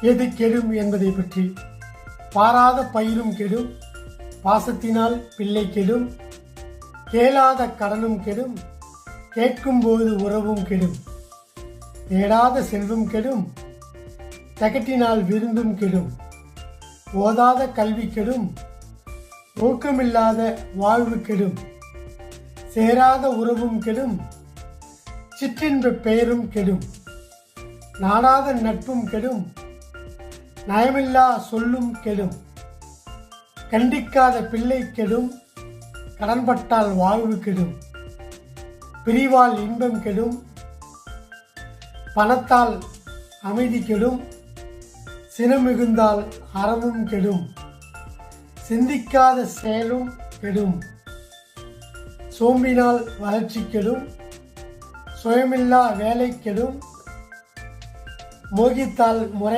எது கெடும் என்பதை பற்றி. பாராத பயிரும் கெடும், பாசத்தினால் பிள்ளை கெடும், கேளாத கடனும் கெடும், கேட்கும்போது உறவும் கெடும், தேடாத செல்வம் கெடும், தகட்டினால் விருந்தும் கெடும், ஓதாத கல்வி கெடும், ஊக்கமில்லாத வாழ்வு கெடும், சேராத உறவும் கெடும், சிற்றின்ப பெயரும் கெடும், நாடாத நட்பும் கெடும், நயமில்லா சொல்லும் கெடும், கண்டிக்காத பிள்ளை கெடும், கடன்பட்டால் வாழ்வு கெடும், பிரிவால் இன்பம் கெடும், பணத்தால் அமைதி கெடும், சினம் மிகுந்தால் அறமும் கெடும், சிந்திக்காத செயலும் கெடும், சோம்பினால் வளர்ச்சி கெடும், சுயமில்லா வேலை கெடும், மோகித்தால் முறை